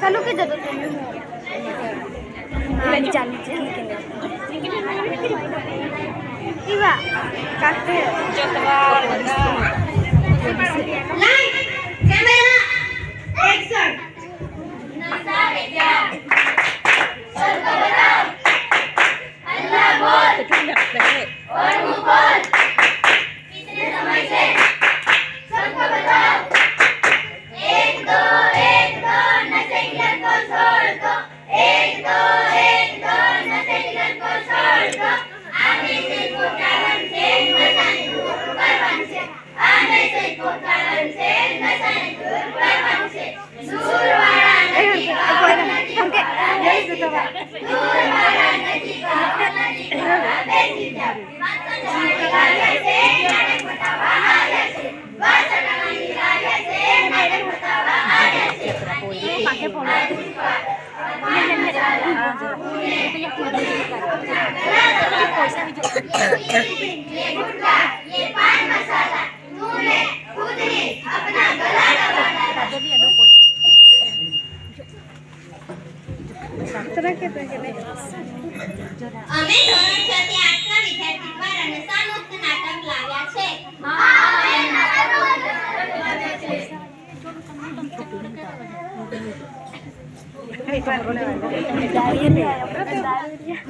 ચાલુ કે જતો ચાલુ છે Iba, kafe. Light, camera, action. नशा है क्या? सबको बताओ. अल्लाह बोल. और मुँह बोल. कितने समय से? सबको बताओ. एक दो नशे की लत को छोड़ दो. एक दो नशे की लत को छोड़ दो. आने से कोटालन से नशाने दूर करवन से आने से कोटालन से नशाने दूर करवन से दूरवाड़ा नदी का दूरवाड़ा नदी का बेसी जा माता निराले से नाटक बतावा आया से वासना निराले से नाटक बतावा आया से पाके बोलो ये गुटखा ये पान मसाला तूने खुद ही अपना गला दबाना અમે ધોરણ 6 થી 8 ના વિદ્યાર્થી દ્વારા નશામુક્ત નાટક લાવ્યા છે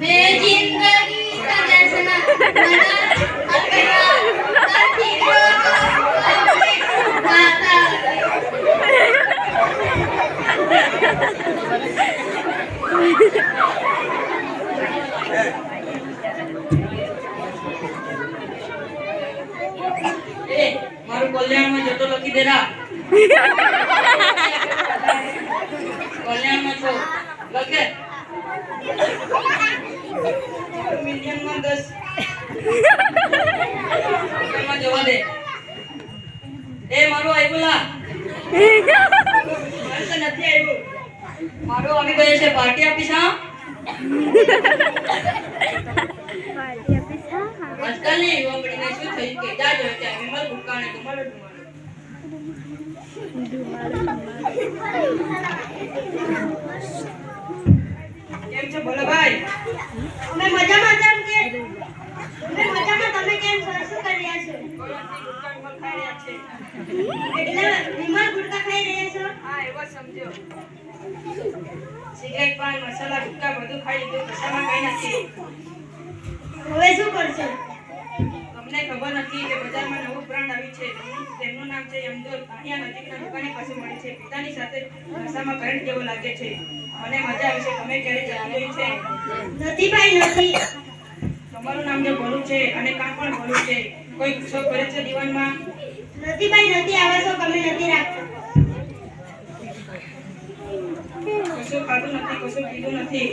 मैं जिंदगी का जश्न मना अपना साथी को गाता ए मारो कल्याण में जतो लकी देरा कल्याण में तो लगे मिलियन में 10 में जवा दे ए मारो आई बोला मारे तो નથી આવ્યો મારો આવી ગયો છે પાર્ટી આપીશ હા પાર્ટી આપીશ હા આજકાલ ની યુવાપડીને શું થયું કે જાજો ત્યાં વિમલ ભૂકાને ધુમાડો કેમ છો ભોલા ભાઈ અમે મજામાં કેમ કે અમે મજામાં તમે કેમ છો શું કરી રહ્યા છો ગુટકા ખાઈ રહ્યા છે એટલે વિમલ ગુટકા ખાઈ રહ્યા છો હા એવો સમજો સિગરેટ પાન મસાલા ગુટકા બધું ખાઈ લીધું કશામાં કઈ નથી હવે શું કરશો તમને ખબર નથી કે બજારમાં નવું બ્રાન્ડ આવી છે તેમનું નામ છે યમદોલ અહીંયા નજીકના દુકાની પાસે મળી છે પિતાની સાથે નશામાં કરંટ જેવો લાગે છે મને મજા આવી છે તમે ક્યારે ચાલી જોઈ છે નથી ભાઈ નથી તમારું નામ જે ભોલું છે અને કામ પણ ભોલું છે કોઈ શોખ કરે છે જીવનમાં નથી ભાઈ નથી આવા શોખ અમે નથી રાખતા કશું ખાધું નથી કશું પીધું નથી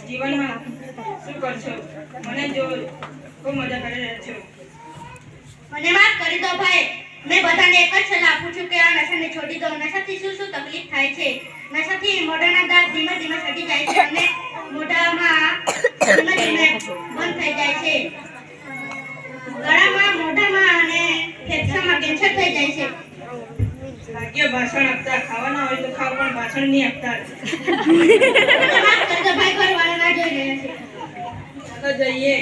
જીવનમાં શું કરશો મને જો ખૂબ મજા કરી રહ્યા છો મને માફ કરી દો ભાઈ મેં બધાને એક જ સલાહ આપું છું કે આ નશાને છોડી દો નશાથી શું શું તકલીફ થાય છે નશાથી મોઢાના દાંત ધીમે ધીમે સડી જાય છે અને મોઢામાં ધીમે ધીમે બંધ થઈ જાય છે ગળામાં મોઢામાં અને ફેફસામાં કેન્સર થઈ જાય છે ભાગ્ય ભાષણ આપતા ખાવાના હોય તો ખાવ પણ ભાષણ નહીં આપતા મને માફ કરી દો ભાઈ ઘરવાળા ના જોઈ રહ્યા છે ચાલો જઈએ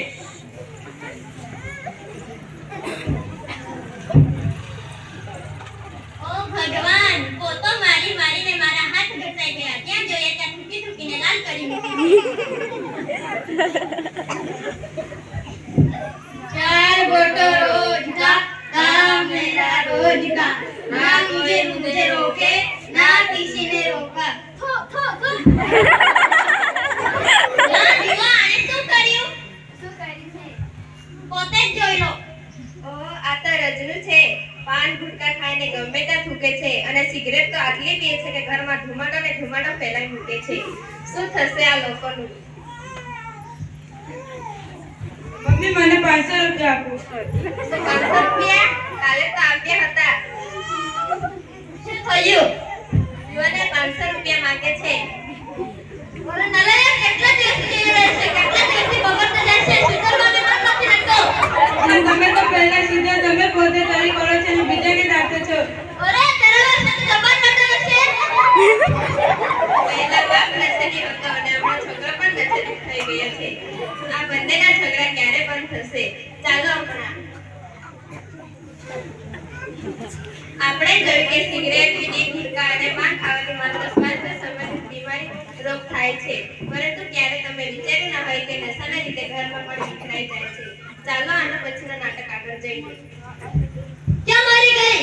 ઓ ભગવાન પોતો મારી મારીને મારા હાથ ઘસાઈ ગયા ત્યાં જોઈએ ત્યાં થૂકી થૂકીને લાલ કરી મૂકી चार बोतल रोज का काम मेरा रोज का ना मुझे रोके ना किसी ने रोका थो थो थो ના દીવા આને શું કર્યું છે પોતે જ જોઈ લો ઓ આ તો રજનું છે પાન વિસ્તારમાં ધુમાડો ને ધુમાડો ફેલાઈ મૂકે છે. શું થશે આ લોકોનું? મમ્મી મને 500 રૂપિયા આપો. 500 રૂપિયા? કાલે તો આપ્યા હતા. શું થયું? યુવાને 500 રૂપિયા માંગે છે. ઓરે નલાયક કેટલા દિવસથી જઈ રહે છે, કેટલા દિવસથી બગડતો જાય છે, સુધરવાની વાત નથી લાગતો. તમે તો પહેલા સીધા તમે પોતે તારી કરો છો અને બીજાને દાટો છો. ઓરે તારા પાસે જબાન કાઢો છે. પહેલા બાપ નશેડી હતો અને હમણાં છોકરો પણ નશેડી થઈ ગયો છે. આ બંનેના ઝઘડા ક્યારે બંધ થશે? ચાલો હમણાં આપણે જોયું કે સિગરેટ, બીડી, ગુટકા અને પાન ખાવાથી માત્ર શ્વાસને સંબંધિત બીમારી રોગ થાય છે, પરંતુ ક્યારે તમે વિચાર્યું ના હોય કે નશાના લીધે ઘરમાં પણ વિખરાઈ જાય છે. ચાલો આના પછીનું નાટક આગળ જઈએ. ક્યાં મારી ગઈ?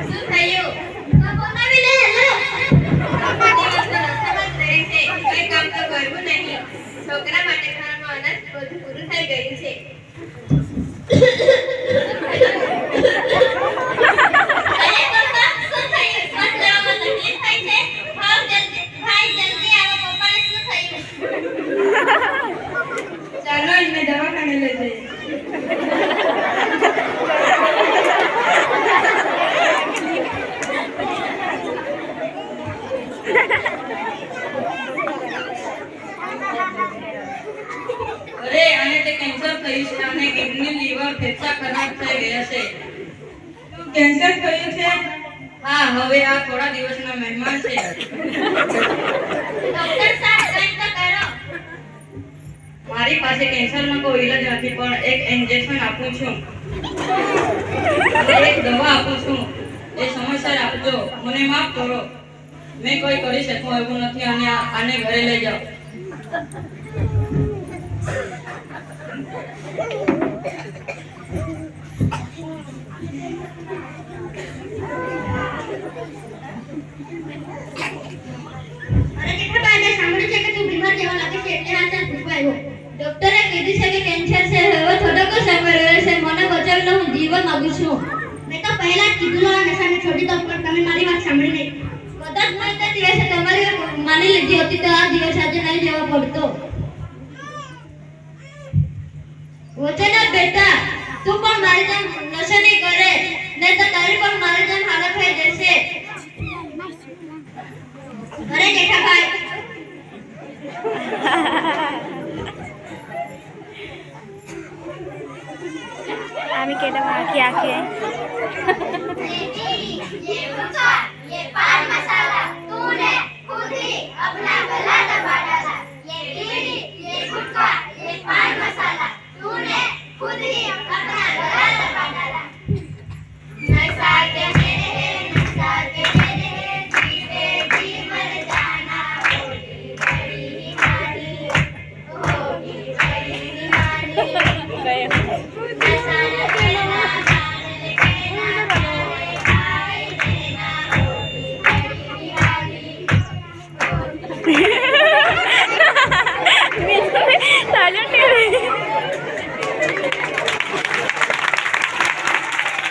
શું થયું? બોલાવી લે. હેલો, આખા દિવસ તો નશામાં જ રહે છે, કોઈ કામ તો કરવું નહીં. છોકરા માટે ઘરમાં અનાજ બધું પૂરું થઈ ગયું છે. ચાલો એને દવાખાને લઈ જઈએ. અરે આને તે કેન્સર થયું છે અને કિડની, લીવર, ફેફસા ખરાબ થઈ ગયા છે. કેન્સર થયું છે? હા, હવે આ થોડા દિવસના મહેમાન છે. ડોક્ટર સાહેબ કંઈક તો કરો. મારી પાસે કેન્સરનો કોઈ ઈલાજ નથી, પણ એક ઇન્જેક્શન આપું છું અને એક દવા આપું છું. એ સમયસર આપજો. મને માફ કરો, મેં કોઈ કરી શકું એવું નથી. અને આને ઘરે લઈ જાઓ. અરે જેઠાબા, મેં સાંભળ્યું છે કે તું બીમાર જેવા લાગે છે એટલે આ ચાલ પૂછવા આવ્યો. ડોક્ટરે કીધું છે કે કેન્સર છે, હવે થોડોક જ સમય રહ્યો છે. મને બચાવીને હું જીવન માંગુ છું. મેં તો પહેલા જ કીધું લો આ નશાને છોડી દો, પણ તમે મારી વાત સાંભળી નહીં. કદાચ મેં તે દિવસે તમારી વાત માની લીધી હોતી તો આ દિવસ આજે નહીં જવો પડતો. વચના બેટા, તું પણ મારી જેમ નશા નહીં કરે, નહીં તો તારી પણ મારી જેમ હાલત થઈ જશે. અરે જેઠાભાઈ, আমি কেটে মাখি আঁকে ये